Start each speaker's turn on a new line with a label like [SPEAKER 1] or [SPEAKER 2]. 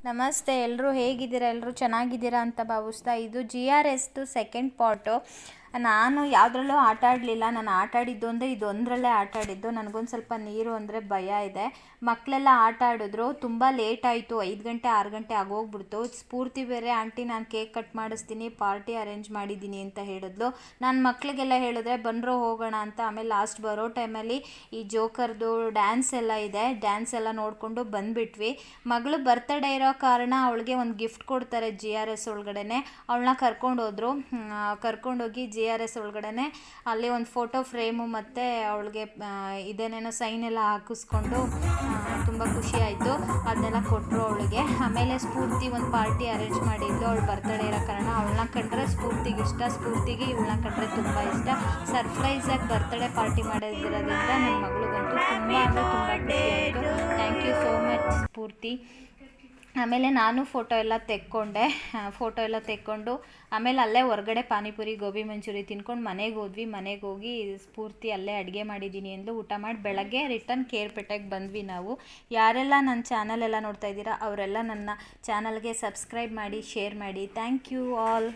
[SPEAKER 1] ನಮಸ್ತೆ, ಎಲ್ಲರೂ ಹೇಗಿದ್ದೀರಾ? ಎಲ್ಲರೂ ಚೆನ್ನಾಗಿದ್ದೀರಾ ಅಂತ ಭಾವಿಸ್ತಾ, ಇದು GRSದು ಸೆಕೆಂಡ್ ಪಾರ್ಟು. ನಾನು ಯಾವುದ್ರಲ್ಲೂ ಆಟ ಆಡಲಿಲ್ಲ. ನಾನು ಆಟ ಆಡಿದ್ದು ಅಂದರೆ ಇದೊಂದರಲ್ಲೇ ಆಟ ಆಡಿದ್ದು. ನನಗೊಂದು ಸ್ವಲ್ಪ ನೀರು ಅಂದರೆ ಭಯ ಇದೆ. ಮಕ್ಕಳೆಲ್ಲ ಆಟ ಆಡಿದ್ರು. ತುಂಬ ಲೇಟ್ ಆಯಿತು, 5 ಗಂಟೆ 6 ಗಂಟೆ ಆಗೋಗ್ಬಿಡ್ತು. ಸ್ಫೂರ್ತಿ ಬೇರೆ, ಆಂಟಿ ನಾನು ಕೇಕ್ ಕಟ್ ಮಾಡಿಸ್ತೀನಿ, ಪಾರ್ಟಿ ಅರೇಂಜ್ ಮಾಡಿದ್ದೀನಿ ಅಂತ ಹೇಳಿದ್ಲು. ನಾನು ಮಕ್ಕಳಿಗೆಲ್ಲ ಹೇಳಿದ್ರೆ ಬಂದರೂ ಹೋಗೋಣ ಅಂತ. ಆಮೇಲೆ ಲಾಸ್ಟ್ ಬರೋ ಟೈಮಲ್ಲಿ ಈ ಜೋಕರ್ದು ಡ್ಯಾನ್ಸ್ ಎಲ್ಲ ಇದೆ, ಡ್ಯಾನ್ಸ್ ಎಲ್ಲ ನೋಡಿಕೊಂಡು ಬಂದುಬಿಟ್ವಿ. ಮಗಳು ಬರ್ತಡೇ ಇರೋ ಕಾರಣ ಅವಳಿಗೆ ಒಂದು ಗಿಫ್ಟ್ ಕೊಡ್ತಾರೆ GRS ಒಳಗಡೆ. ಅವಳನ್ನ ಕರ್ಕೊಂಡೋಗಿ GRS ಒಳಗಡೆ ಅಲ್ಲಿ ಒಂದು ಫೋಟೋ ಫ್ರೇಮು ಮತ್ತು ಅವಳಿಗೆ ಇದೇನೇನೋ ಸೈನ್ ಎಲ್ಲ ಹಾಕಿಸ್ಕೊಂಡು ತುಂಬ ಖುಷಿ ಆಯಿತು. ಅದನ್ನೆಲ್ಲ ಕೊಟ್ಟರು ಅವಳಿಗೆ. ಆಮೇಲೆ ಸ್ಫೂರ್ತಿ ಒಂದು ಪಾರ್ಟಿ ಅರೇಂಜ್ ಮಾಡಿದ್ದು ಅವಳು ಬರ್ತಡೇ ಇರೋ ಕಾರಣ. ಅವಳನ್ನ ಕಂಡ್ರೆ ಸ್ಫೂರ್ತಿಗೆ ಇಷ್ಟ, ಸ್ಫೂರ್ತಿಗೆ ಇವಳನ್ನ ಕಂಡ್ರೆ ತುಂಬ ಇಷ್ಟ. ಸರ್ಪ್ರೈಸಾಗಿ ಬರ್ತಡೇ ಪಾರ್ಟಿ ಮಾಡಿರೋದ್ರಿಂದ ನನ್ನ ಮಗಳಿಗಂತೂ ತುಂಬ ಅಂದರೆ ತುಂಬ ಖುಷಿ ಆಯಿತು. ಥ್ಯಾಂಕ್ ಯು ಸೋ ಮಚ್ ಸ್ಫೂರ್ತಿ. ಆಮೇಲೆ ನಾನು ಫೋಟೋ ಎಲ್ಲ ತೆಕ್ಕೊಂಡು ಆಮೇಲೆ ಅಲ್ಲೇ ಹೊರಗಡೆ ಪಾನಿಪುರಿ ಗೋಬಿ ಮಂಚೂರಿ ತಿನ್ಕೊಂಡು ಮನೆಗೆ ಹೋದ್ವಿ. ಮನೆಗೆ ಹೋಗಿ ಸ್ಫೂರ್ತಿ ಅಲ್ಲೇ ಅಡುಗೆ ಮಾಡಿದ್ದೀನಿ ಎಂದು ಊಟ ಮಾಡಿ ಬೆಳಗ್ಗೆ ರಿಟರ್ನ್ ಕೇರ್ಪೇಟೆಗೆ ಬಂದ್ವಿ ನಾವು. ಯಾರೆಲ್ಲ ನನ್ನ ಚಾನಲ್ ಎಲ್ಲ ನೋಡ್ತಾ ಇದ್ದೀರಾ ಅವರೆಲ್ಲ ನನ್ನ ಚಾನಲ್ಗೆ ಸಬ್ಸ್ಕ್ರೈಬ್ ಮಾಡಿ, ಶೇರ್ ಮಾಡಿ. Thank you all.